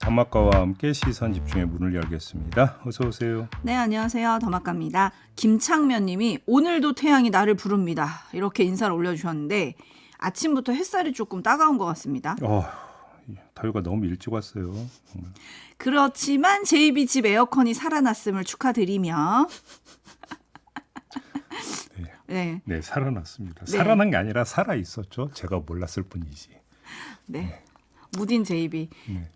더마카와 함께 시선 집중의 문을 열겠습니다. 어서 오세요. 네, 안녕하세요. 더마카입니다. 김창면 님이 오늘도 태양이 나를 부릅니다. 이렇게 인사를 올려주셨는데 아침부터 햇살이 조금 따가운 것 같습니다. 더위가 너무 일찍 왔어요. 그렇지만 JB 집 에어컨이 살아났음을 축하드리며 네, 살아났습니다. 네. 살아난 게 아니라 살아 있었죠. 제가 몰랐을 뿐이지. 네. 무딘 JB. 네.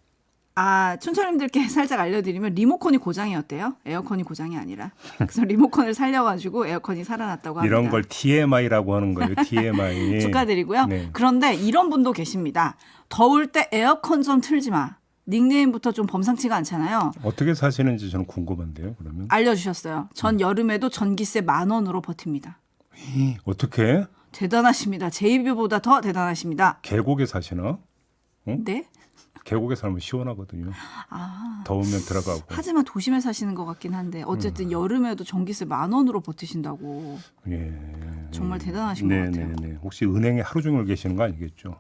춘철님들께 살짝 알려드리면 리모컨이 고장이었대요. 에어컨이 고장이 아니라. 그래서 리모컨을 살려가지고 에어컨이 살아났다고 합니다. 이런 걸 TMI라고 하는 거예요. TMI. 축하드리고요. 네. 그런데 이런 분도 계십니다. 더울 때 에어컨 좀 틀지 마. 닉네임부터 좀 범상치가 않잖아요. 어떻게 사시는지 저는 궁금한데요. 그러면 알려주셨어요. 전 여름에도 전기세 10,000원으로 버팁니다. 어떻게? 대단하십니다. JB보다 더 대단하십니다. 계곡에 사시나? 네? 계곡에 살면 시원하거든요. 더우면 들어가고. 하지만 도심에 사시는 것 같긴 한데 어쨌든 여름에도 전기세 10,000원으로 버티신다고. 예. 정말 대단하신 것 같아요. 네. 혹시 은행에 하루 종일 계시는 거 아니겠죠?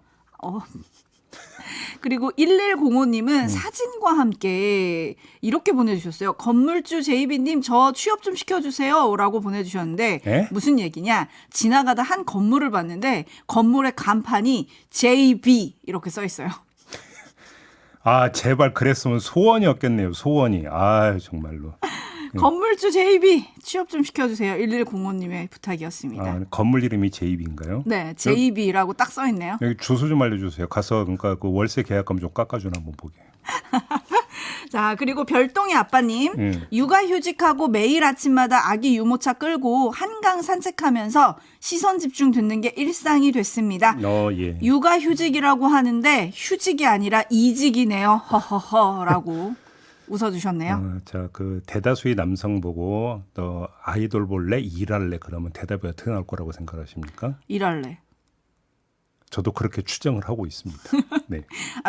그리고 1105님은 사진과 함께 이렇게 보내주셨어요. 건물주 JB님 저 취업 좀 시켜주세요 라고 보내주셨는데 에? 무슨 얘기냐. 지나가다 한 건물을 봤는데 건물의 간판이 JB 이렇게 써 있어요. 제발 그랬으면 소원이었겠네요. 소원이. 정말로. 건물주 JB 취업 좀 시켜주세요. 1105님의 부탁이었습니다. 건물 이름이 JB인가요? 네, JB라고 딱 써 있네요. 여기 주소 좀 알려주세요. 가서 그러니까 그 월세 계약금 좀 깎아주나 한번 보게. 자, 그리고 별동이 아빠님, 육아휴직하고 매일 아침마다 아기 유모차 끌고 한강 산책하면서 시선 집중 듣는 게 일상이 됐습니다. 예. 육아휴직이라고 하는데 휴직이 아니라 이직이네요. 허허허라고 웃어주셨네요. 그 대다수의 남성 보고 너 아이돌 볼래? 일할래? 그러면 대답이 어떻게 나올 거라고 생각하십니까? 일할래. 저도 그렇게 추정을 하고 있습니다. 네.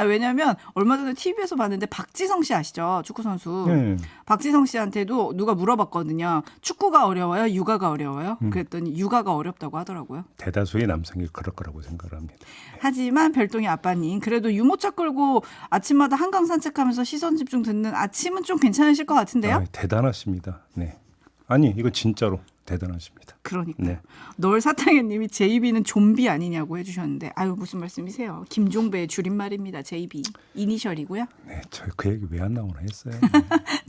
왜냐면 얼마 전에 TV에서 봤는데 박지성 씨 아시죠? 축구선수. 네. 박지성 씨한테도 누가 물어봤거든요. 축구가 어려워요? 육아가 어려워요? 그랬더니 육아가 어렵다고 하더라고요. 대다수의 남성이 그럴 거라고 생각을 합니다. 하지만 별동이 아빠님 그래도 유모차 끌고 아침마다 한강 산책하면서 시선 집중 듣는 아침은 좀 괜찮으실 것 같은데요? 대단하십니다. 네. 아니 이거 진짜로 대단하십니다. 그러니까 네. 널 사탕해님이 JB는 좀비 아니냐고 해주셨는데 무슨 말씀이세요? 김종배의 줄임말입니다. JB 이니셜이고요. 네, 저 그 얘기 왜 안 나오나 했어요.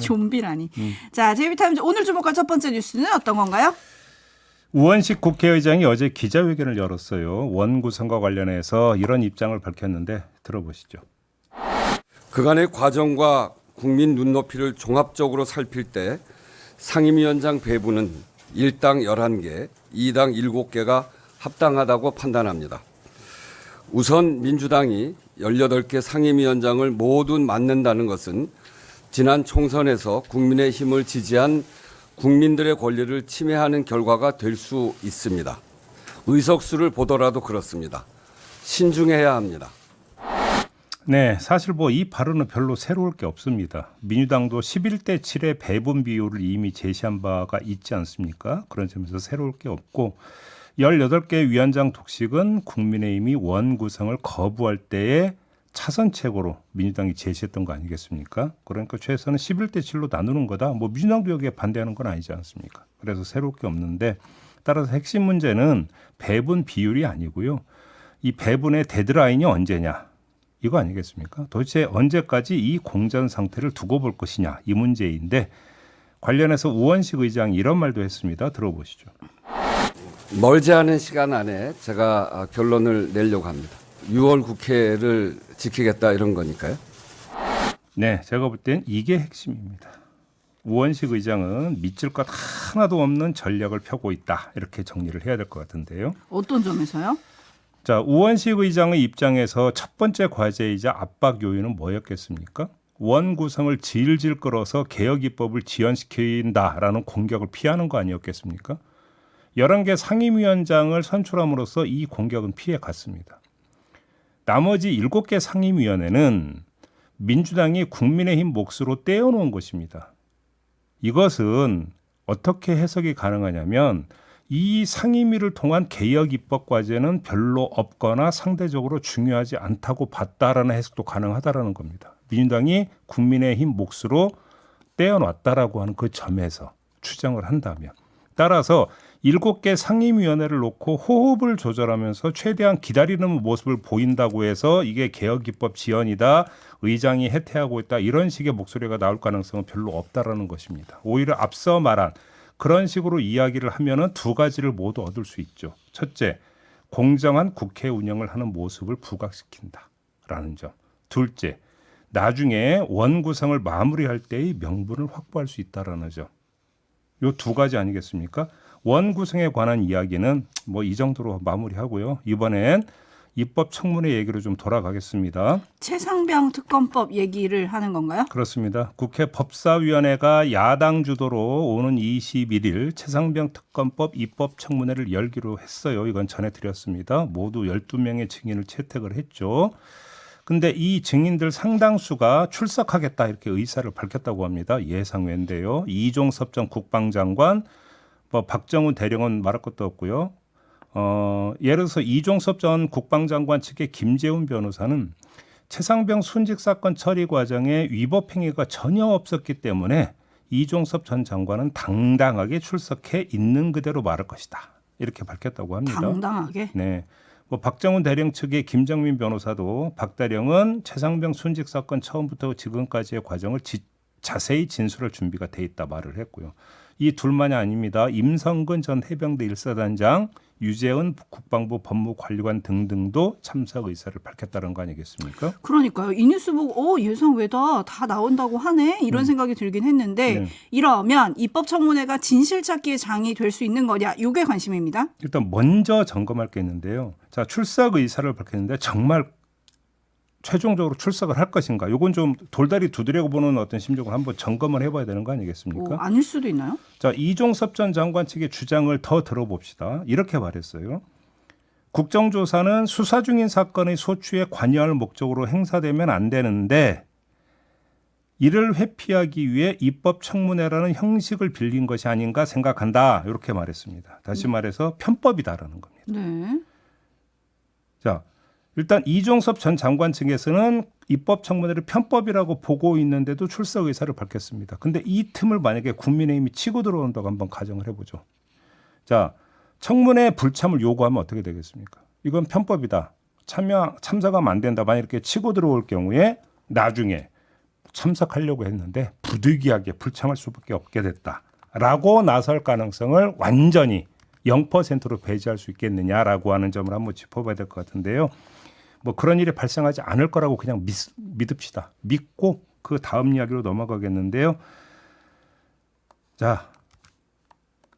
좀비라니. 자, JB 타임즈 오늘 주목할 첫 번째 뉴스는 어떤 건가요? 우원식 국회의장이 어제 기자회견을 열었어요. 원구성과 관련해서 이런 입장을 밝혔는데 들어보시죠. 그간의 과정과 국민 눈높이를 종합적으로 살필 때 상임위원장 배분은 1당 11개, 2당 7개가 합당하다고 판단합니다. 우선 민주당이 18개 상임위원장을 모두 맡는다는 것은 지난 총선에서 국민의힘을 지지한 국민들의 권리를 침해하는 결과가 될 수 있습니다. 의석수를 보더라도 그렇습니다. 신중해야 합니다. 네, 사실 이 발언은 별로 새로울 게 없습니다. 민주당도 11대 7의 배분 비율을 이미 제시한 바가 있지 않습니까? 그런 점에서 새로울 게 없고 18개 위원장 독식은 국민의힘이 원구성을 거부할 때의 차선책으로 민주당이 제시했던 거 아니겠습니까? 그러니까 최소한 11대 7로 나누는 거다. 민주당도 여기에 반대하는 건 아니지 않습니까? 그래서 새로울 게 없는데 따라서 핵심 문제는 배분 비율이 아니고요. 이 배분의 데드라인이 언제냐? 이거 아니겠습니까? 도대체 언제까지 이 공전 상태를 두고 볼 것이냐 이 문제인데 관련해서 우원식 의장이 이런 말도 했습니다. 들어보시죠. 멀지 않은 시간 안에 제가 결론을 내려고 합니다. 6월 국회를 지키겠다 이런 거니까요. 네, 제가 볼 땐 이게 핵심입니다. 우원식 의장은 믿을 것 하나도 없는 전략을 펴고 있다. 이렇게 정리를 해야 될 것 같은데요. 어떤 점에서요? 자, 우원식 의장의 입장에서 첫 번째 과제이자 압박 요인은 뭐였겠습니까? 원 구성을 질질 끌어서 개혁 입법을 지연시킨다라는 공격을 피하는 거 아니었겠습니까? 11개 상임위원장을 선출함으로써 이 공격은 피해 갔습니다. 나머지 7개 상임위원회는 민주당이 국민의힘 몫으로 떼어놓은 것입니다. 이것은 어떻게 해석이 가능하냐면 이 상임위를 통한 개혁 입법 과제는 별로 없거나 상대적으로 중요하지 않다고 봤다라는 해석도 가능하다라는 겁니다. 민주당이 국민의힘 몫으로 떼어놨다라고 하는 그 점에서 추정을 한다면 따라서 7개 상임위원회를 놓고 호흡을 조절하면서 최대한 기다리는 모습을 보인다고 해서 이게 개혁입법 지연이다. 의장이 해태하고 있다. 이런 식의 목소리가 나올 가능성은 별로 없다라는 것입니다. 오히려 앞서 말한 그런 식으로 이야기를 하면은 두 가지를 모두 얻을 수 있죠. 첫째, 공정한 국회 운영을 하는 모습을 부각시킨다라는 점. 둘째, 나중에 원구성을 마무리할 때의 명분을 확보할 수 있다라는 점. 요 두 가지 아니겠습니까? 원구성에 관한 이야기는 뭐 이 정도로 마무리하고요. 이번엔 입법 청문회 얘기로 좀 돌아가겠습니다. 최상병 특검법 얘기를 하는 건가요? 그렇습니다. 국회 법사위원회가 야당 주도로 오는 21일 최상병 특검법 입법 청문회를 열기로 했어요. 이건 전해드렸습니다. 모두 12명의 증인을 채택을 했죠. 근데 이 증인들 상당수가 출석하겠다 이렇게 의사를 밝혔다고 합니다. 예상외인데요. 이종섭 전 국방장관, 뭐 박정훈 대령은 말할 것도 없고요. 예를 들어서 이종섭 전 국방장관 측의 김재훈 변호사는 최상병 순직 사건 처리 과정에 위법 행위가 전혀 없었기 때문에 이종섭 전 장관은 당당하게 출석해 있는 그대로 말할 것이다. 이렇게 밝혔다고 합니다. 당당하게? 네. 뭐 박정훈 대령 측의 김정민 변호사도 박 대령은 최상병 순직 사건 처음부터 지금까지의 과정을 자세히 진술할 준비가 돼 있다 말을 했고요. 이 둘만이 아닙니다. 임성근 전 해병대 1사단장, 유재은 국방부 법무관리관 등등도 참석 의사를 밝혔다는 거 아니겠습니까? 그러니까요. 이 뉴스 보고 예상 외다 다 나온다고 하네 이런 생각이 들긴 했는데 네. 이러면 입법청문회가 진실찾기의 장이 될 수 있는 거냐 이게 관심입니다. 일단 먼저 점검할 게 있는데요. 자, 출석 의사를 밝혔는데 정말 최종적으로 출석을 할 것인가? 이건 좀 돌다리 두드려 보는 어떤 심정을 한번 점검을 해봐야 되는 거 아니겠습니까? 아닐 수도 있나요? 자, 이종섭 전 장관 측의 주장을 더 들어봅시다. 이렇게 말했어요. 국정조사는 수사 중인 사건의 소추에 관여할 목적으로 행사되면 안 되는데 이를 회피하기 위해 입법청문회라는 형식을 빌린 것이 아닌가 생각한다. 이렇게 말했습니다. 다시 말해서 편법이다라는 겁니다. 네. 자, 일단 이종섭 전 장관 측에서는 입법청문회를 편법이라고 보고 있는데도 출석 의사를 밝혔습니다. 근데 이 틈을 만약에 국민의힘이 치고 들어온다고 한번 가정을 해보죠. 자, 청문회 불참을 요구하면 어떻게 되겠습니까? 이건 편법이다. 참석하면 안 된다. 만약 이렇게 치고 들어올 경우에 나중에 참석하려고 했는데 부득이하게 불참할 수밖에 없게 됐다라고 나설 가능성을 완전히 0%로 배제할 수 있겠느냐라고 하는 점을 한번 짚어봐야 될 것 같은데요. 뭐 그런 일이 발생하지 않을 거라고 그냥 믿읍시다. 믿고 그 다음 이야기로 넘어가겠는데요. 자,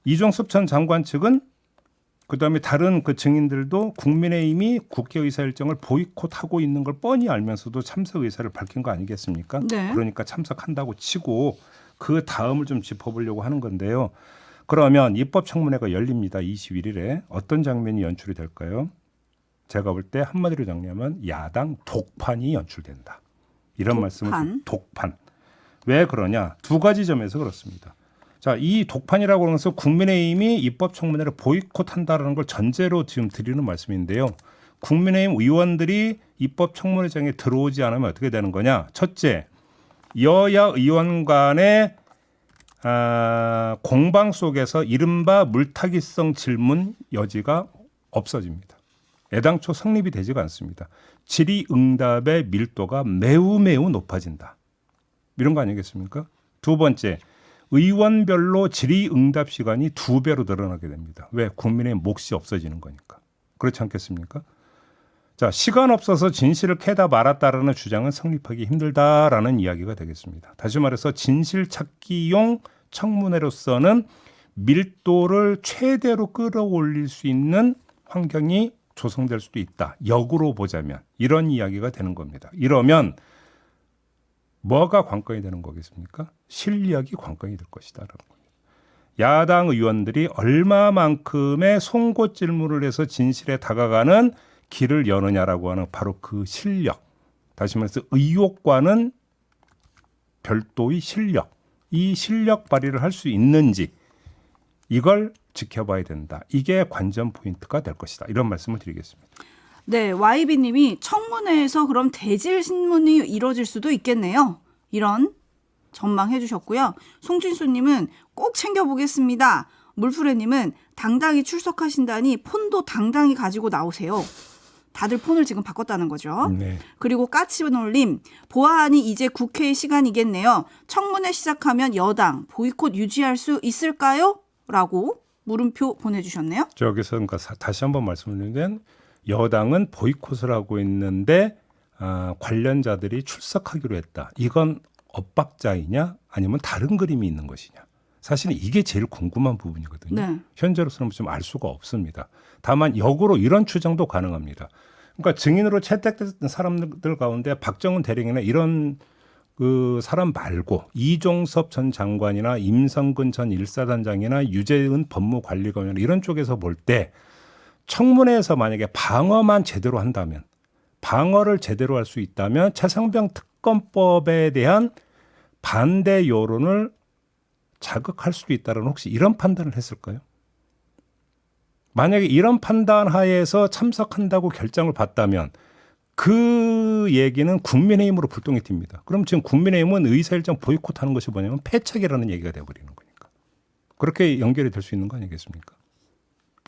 이종섭 전 장관 측은 그다음에 다른 그 증인들도 국민의힘이 국회의사 일정을 보이콧하고 있는 걸 뻔히 알면서도 참석 의사를 밝힌 거 아니겠습니까? 네. 그러니까 참석한다고 치고 그 다음을 좀 짚어보려고 하는 건데요. 그러면 입법청문회가 열립니다. 21일에 어떤 장면이 연출이 될까요? 제가 볼 때 한마디로 정리하면 야당 독판이 연출된다. 이런 말씀을 독판. 왜 그러냐? 두 가지 점에서 그렇습니다. 자, 이 독판이라고 하면서 국민의힘이 입법청문회를 보이콧한다는 걸 전제로 지금 드리는 말씀인데요. 국민의힘 의원들이 입법청문회장에 들어오지 않으면 어떻게 되는 거냐? 첫째, 여야 의원 간의 공방 속에서 이른바 물타기성 질문 여지가 없어집니다. 애당초 성립이 되지가 않습니다. 질의응답의 밀도가 매우 높아진다. 이런 거 아니겠습니까? 두 번째, 의원별로 질의응답 시간이 2배로 늘어나게 됩니다. 왜? 국민의 몫이 없어지는 거니까. 그렇지 않겠습니까? 자, 시간 없어서 진실을 캐다 말았다라는 주장은 성립하기 힘들다라는 이야기가 되겠습니다. 다시 말해서 진실 찾기용 청문회로서는 밀도를 최대로 끌어올릴 수 있는 환경이 조성될 수도 있다. 역으로 보자면 이런 이야기가 되는 겁니다. 이러면 뭐가 관건이 되는 거겠습니까? 실력이 관건이 될 것이다라는 겁니다. 야당 의원들이 얼마만큼의 송곳 질문을 해서 진실에 다가가는 길을 여느냐라고 하는 바로 그 실력. 다시 말해서 의욕과는 별도의 실력. 이 실력 발휘를 할 수 있는지 이걸 지켜봐야 된다. 이게 관전 포인트가 될 것이다. 이런 말씀을 드리겠습니다. 네, YB님이 청문회에서 그럼 대질 신문이 이뤄질 수도 있겠네요. 이런 전망해 주셨고요. 송진수님은 꼭 챙겨보겠습니다. 물프레님은 당당히 출석하신다니 폰도 당당히 가지고 나오세요. 다들 폰을 지금 바꿨다는 거죠. 네. 그리고 까치놀림 보아하니 이제 국회의 시간이겠네요. 청문회 시작하면 여당 보이콧 유지할 수 있을까요? 라고 물음표 보내주셨네요. 저기서 그러니까 다시 한번 말씀드리면 여당은 보이콧을 하고 있는데 관련자들이 출석하기로 했다. 이건 엇박자이냐 아니면 다른 그림이 있는 것이냐. 사실은 이게 제일 궁금한 부분이거든요. 네. 현재로서는 좀 알 수가 없습니다. 다만 역으로 이런 추정도 가능합니다. 그러니까 증인으로 채택된 사람들 가운데 박정훈 대령이나 이런 그 사람 말고 이종섭 전 장관이나 임성근 전 일사단장이나 유재은 법무관리관이나 이런 쪽에서 볼 때 청문회에서 만약에 방어만 제대로 한다면 방어를 제대로 할 수 있다면 최상병 특검법에 대한 반대 여론을 자극할 수도 있다는 혹시 이런 판단을 했을까요? 만약에 이런 판단 하에서 참석한다고 결정을 받다면 그 얘기는 국민의힘으로 불똥이 튑니다. 그럼 지금 국민의힘은 의사일정 보이콧하는 것이 뭐냐면 패착이라는 얘기가 되어버리는 거니까. 그렇게 연결이 될 수 있는 거 아니겠습니까?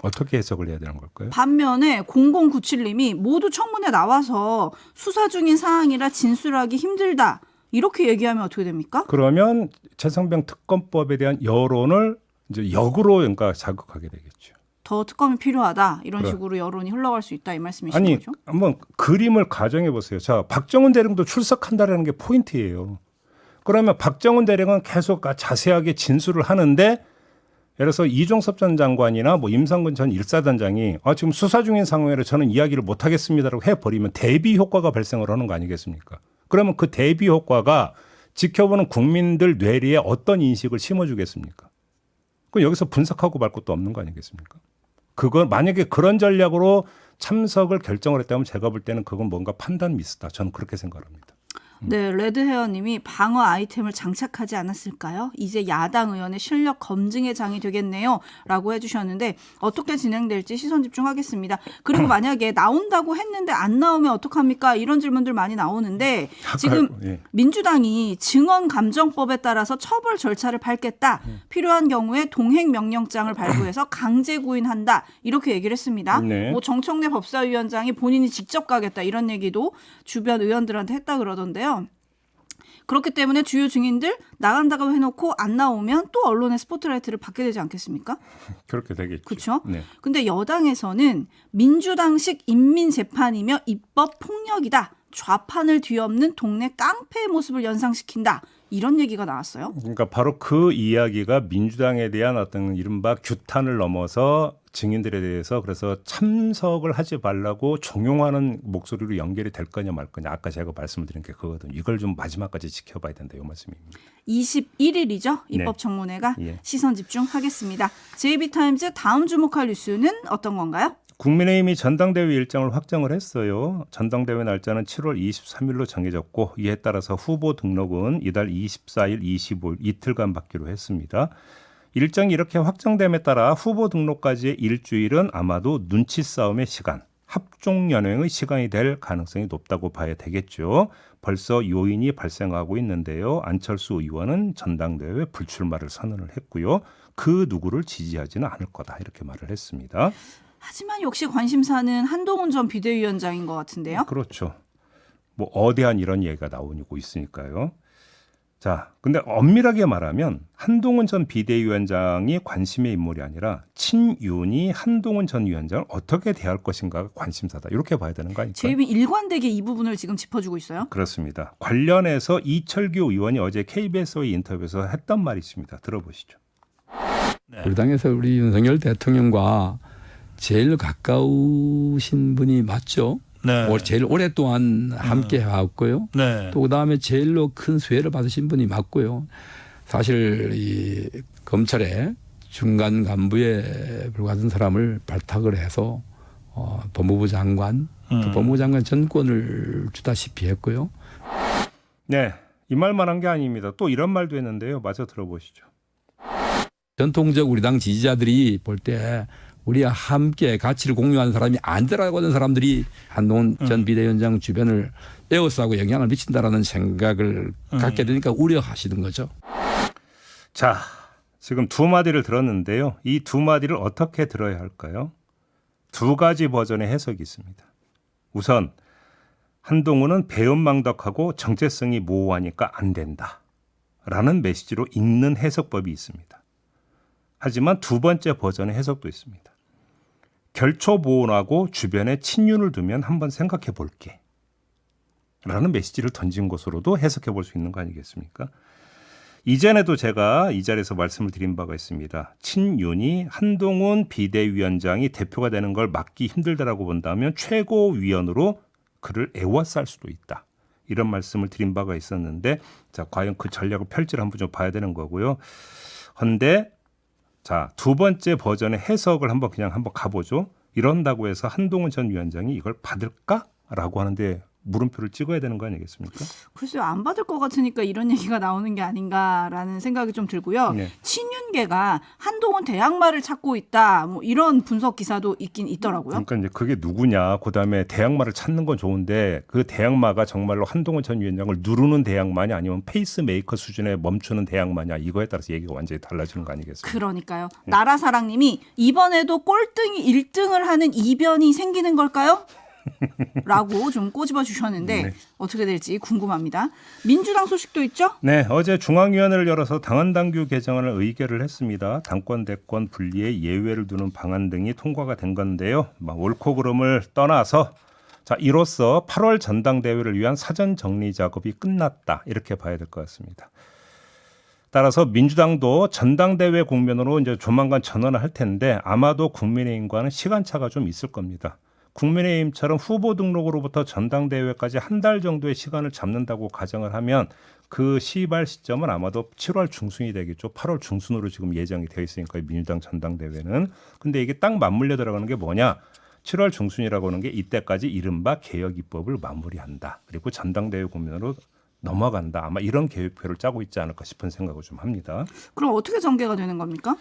어떻게 해석을 해야 되는 걸까요? 반면에 0097님이 모두 청문회 나와서 수사 중인 사항이라 진술하기 힘들다. 이렇게 얘기하면 어떻게 됩니까? 그러면 최상병 특검법에 대한 여론을 이제 역으로 그러니까 자극하게 되겠죠. 더 특검이 필요하다. 이런 그래. 식으로 여론이 흘러갈 수 있다. 이 말씀이신 아니 거죠? 한번 그림을 가정해 보세요. 자, 박정훈 대령도 출석한다라는 게 포인트예요. 그러면 박정훈 대령은 계속 자세하게 진술을 하는데 예를 들어서 이종섭 전 장관이나 뭐 임성근 전 일사단장이 지금 수사 중인 상황이라 저는 이야기를 못 하겠습니다라고 해버리면 대비 효과가 발생을 하는 거 아니겠습니까? 그러면 그 대비 효과가 지켜보는 국민들 뇌리에 어떤 인식을 심어주겠습니까? 그럼 여기서 분석하고 말 것도 없는 거 아니겠습니까? 그건 만약에 그런 전략으로 참석을 결정을 했다면 제가 볼 때는 그건 뭔가 판단 미스다. 저는 그렇게 생각합니다. 네, 레드헤어님이 방어 아이템을 장착하지 않았을까요? 이제 야당 의원의 실력 검증의 장이 되겠네요. 라고 해주셨는데 어떻게 진행될지 시선 집중하겠습니다. 그리고 만약에 나온다고 했는데 안 나오면 어떡합니까? 이런 질문들 많이 나오는데 지금 예. 민주당이 증언감정법에 따라서 처벌 절차를 밟겠다. 필요한 경우에 동행명령장을 발부해서 강제 구인한다. 이렇게 얘기를 했습니다. 네. 뭐 정청래 법사위원장이 본인이 직접 가겠다. 이런 얘기도 주변 의원들한테 했다 그러던데요. 그렇기 때문에 주요 증인들 나간다고 해놓고 안 나오면 또 언론의 스포트라이트를 받게 되지 않겠습니까? 그렇게 되겠죠. 그렇죠. 네. 근데 여당에서는 민주당식 인민재판이며 입법 폭력이다. 좌판을 뒤엎는 동네 깡패의 모습을 연상시킨다. 이런 얘기가 나왔어요. 그러니까 바로 그 이야기가 민주당에 대한 어떤 이른바 규탄을 넘어서 증인들에 대해서 그래서 참석을 하지 말라고 종용하는 목소리로 연결이 될 거냐 말 거냐. 아까 제가 말씀을 드린 게 그거거든요. 이걸 좀 마지막까지 지켜봐야 된다. 이 말씀입니다. 21일이죠. 네. 입법청문회가 예. 시선 집중하겠습니다. JB타임즈 다음 주목할 뉴스는 어떤 건가요? 국민의힘이 전당대회 일정을 확정을 했어요. 전당대회 날짜는 7월 23일로 정해졌고 이에 따라서 후보 등록은 이달 24일, 25일 이틀간 받기로 했습니다. 일정이 이렇게 확정됨에 따라 후보 등록까지의 일주일은 아마도 눈치 싸움의 시간, 합종연행의 시간이 될 가능성이 높다고 봐야 되겠죠. 벌써 요인이 발생하고 있는데요. 안철수 의원은 전당대회 불출마를 선언을 했고요. 그 누구를 지지하지는 않을 거다 이렇게 말을 했습니다. 하지만 역시 관심사는 한동훈 전 비대위원장인 것 같은데요. 그렇죠. 뭐 어대한 이런 얘기가 나오고 있으니까요. 자, 근데 엄밀하게 말하면 한동훈 전 비대위원장이 관심의 인물이 아니라 친윤이 한동훈 전 위원장을 어떻게 대할 것인가가 관심사다. 이렇게 봐야 되는 거 아닐까요? JB 일관되게 이 부분을 지금 짚어주고 있어요. 그렇습니다. 관련해서 이철규 의원이 어제 KBS의 인터뷰에서 했던 말이 있습니다. 들어보시죠. 우리 당에서 우리 윤석열 대통령과 제일 가까우신 분이 맞죠. 네. 제일 오랫동안 함께 해왔고요. 네. 또 그다음에 제일로 큰 수혜를 받으신 분이 맞고요. 사실 이 검찰의 중간 간부에 불과한 사람을 발탁을 해서 법무부 장관, 또 법무부 장관 전권을 주다시피 했고요. 네, 이 말만 한 게 아닙니다. 또 이런 말도 했는데요. 마저 들어보시죠. 전통적 우리 당 지지자들이 볼 때 우리와 함께 가치를 공유하는 사람이 아니더라고 하는 사람들이 한동훈 전 비대위원장 주변을 에워싸고 영향을 미친다라는 생각을 갖게 되니까 우려하시는 거죠. 자, 지금 두 마디를 들었는데요. 이 두 마디를 어떻게 들어야 할까요? 두 가지 버전의 해석이 있습니다. 우선 한동훈은 배은망덕하고 정체성이 모호하니까 안 된다 라는 메시지로 읽는 해석법이 있습니다. 하지만 두 번째 버전의 해석도 있습니다. 결초보온하고 주변에 친윤을 두면 한번 생각해 볼게 라는 메시지를 던진 것으로도 해석해 볼 수 있는 거 아니겠습니까? 이전에도 제가 이 자리에서 말씀을 드린 바가 있습니다. 친윤이 한동훈 비대위원장이 대표가 되는 걸 막기 힘들다라고 본다면 최고위원으로 그를 애워쌀 수도 있다. 이런 말씀을 드린 바가 있었는데 자, 과연 그 전략을 펼지를 한번 좀 봐야 되는 거고요. 그런데 자, 두 번째 버전의 해석을 한번 가보죠. 이런다고 해서 한동훈 전 위원장이 이걸 받을까라고 하는데 물음표를 찍어야 되는 거 아니겠습니까? 글쎄요, 안 받을 것 같으니까 이런 얘기가 나오는 게 아닌가라는 생각이 좀 들고요. 네. 친윤계가 한동훈 대항마를 찾고 있다. 뭐 이런 분석 기사도 있긴 있더라고요. 그러니까 이제 그게 누구냐, 그다음에 대항마를 찾는 건 좋은데 그 대항마가 정말로 한동훈 전 위원장을 누르는 대항마냐 아니면 페이스메이커 수준에 멈추는 대항마냐 이거에 따라서 얘기가 완전히 달라지는 거 아니겠습니까? 그러니까요. 나라사랑님이 이번에도 꼴등이 1등을 하는 이변이 생기는 걸까요? 라고 좀 꼬집어 주셨는데 네. 어떻게 될지 궁금합니다. 민주당 소식도 있죠? 네, 어제 중앙위원회를 열어서 당헌당규 개정안을 의결을 했습니다. 당권 대권 분리에 예외를 두는 방안 등이 통과가 된 건데요. 옳고 그름을 떠나서 자, 이로써 8월 전당대회를 위한 사전 정리 작업이 끝났다 이렇게 봐야 될 것 같습니다. 따라서 민주당도 전당대회 국면으로 이제 조만간 전환을 할 텐데 아마도 국민의힘과는 시간차가 좀 있을 겁니다. 국민의힘처럼 후보 등록으로부터 전당대회까지 한 달 정도의 시간을 잡는다고 가정을 하면 그 시발 시점은 아마도 7월 중순이 되겠죠. 8월 중순으로 지금 예정이 되어 있으니까 민주당 전당대회는. 근데 이게 딱 맞물려 들어가는 게 뭐냐. 7월 중순이라고 하는 게 이때까지 이른바 개혁 입법을 마무리한다. 그리고 전당대회 국면으로 넘어간다. 아마 이런 계획표를 짜고 있지 않을까 싶은 생각을 좀 합니다. 그럼 어떻게 전개가 되는 겁니까?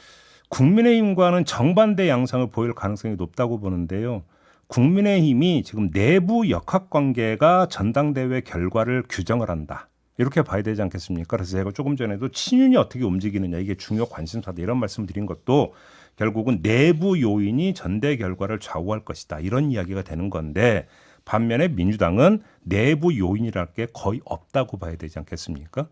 국민의힘과는 정반대 양상을 보일 가능성이 높다고 보는데요. 국민의힘이 지금 내부 역학관계가 전당대회 결과를 규정을 한다. 이렇게 봐야 되지 않겠습니까? 그래서 제가 조금 전에도 친윤이 어떻게 움직이느냐 이게 중요 관심사다 이런 말씀을 드린 것도 결국은 내부 요인이 전대 결과를 좌우할 것이다. 이런 이야기가 되는 건데 반면에 민주당은 내부 요인이랄 게 거의 없다고 봐야 되지 않겠습니까?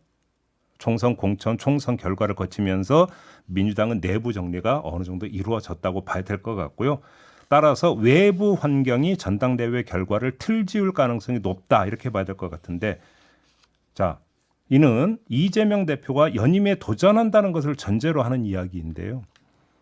총선 공천, 총선 결과를 거치면서 민주당은 내부 정리가 어느 정도 이루어졌다고 봐야 될 것 같고요. 따라서 외부 환경이 전당대회 결과를 틀지을 가능성이 높다 이렇게 봐야 될 것 같은데 자, 이는 이재명 대표가 연임에 도전한다는 것을 전제로 하는 이야기인데요.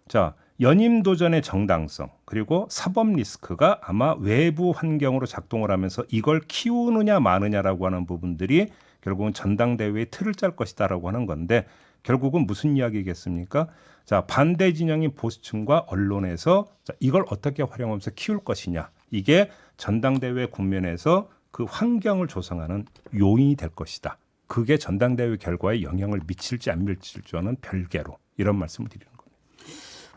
자, 연임 도전의 정당성 그리고 사법 리스크가 아마 외부 환경으로 작동을 하면서 이걸 키우느냐 마느냐라고 하는 부분들이 결국은 전당대회의 틀을 짤 것이다라고 하는 건데 결국은 무슨 이야기겠습니까? 자, 반대 진영인 보수층과 언론에서 자, 이걸 어떻게 활용하면서 키울 것이냐. 이게 전당대회 국면에서 그 환경을 조성하는 요인이 될 것이다. 그게 전당대회 결과에 영향을 미칠지 안 미칠지와는 별개로 이런 말씀을 드리는 겁니다.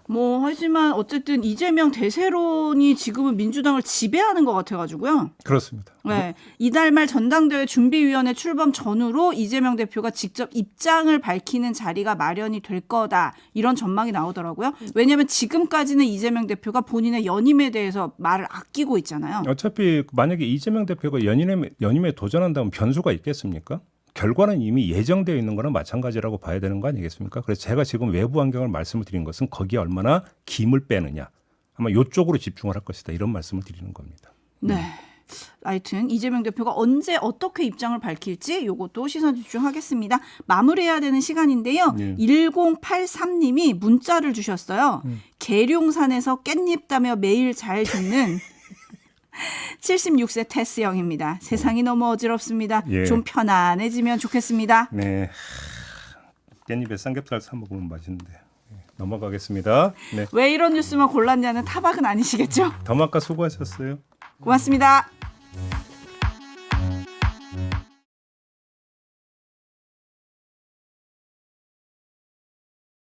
뭐 하지만 어쨌든 이재명 대세론이 지금은 민주당을 지배하는 것 같아가지고요. 그렇습니다. 네, 이달 말 전당대회 준비위원회 출범 전후로 이재명 대표가 직접 입장을 밝히는 자리가 마련이 될 거다 이런 전망이 나오더라고요. 왜냐하면 지금까지는 이재명 대표가 본인의 연임에 대해서 말을 아끼고 있잖아요. 어차피 만약에 이재명 대표가 연임에 도전한다면 변수가 있겠습니까? 결과는 이미 예정되어 있는 거나 마찬가지라고 봐야 되는 거 아니겠습니까? 그래서 제가 지금 외부 환경을 말씀을 드린 것은 거기에 얼마나 김을 빼느냐. 아마 이쪽으로 집중을 할 것이다. 이런 말씀을 드리는 겁니다. 네. 하여튼 이재명 대표가 언제 어떻게 입장을 밝힐지 이것도 시선 집중하겠습니다. 마무리해야 되는 시간인데요. 1083님이 문자를 주셨어요. 계룡산에서 깻잎 따며 매일 잘 듣는 76세 테스 형입니다. 세상이 너무 어지럽습니다. 예. 좀 편안해지면 좋겠습니다. 네. 깻잎에 삼겹살 사 먹으면 맛있는데. 넘어가겠습니다. 네. 왜 이런 뉴스만 골랐냐는 타박은 아니시겠죠? 더마카 수고하셨어요. 고맙습니다.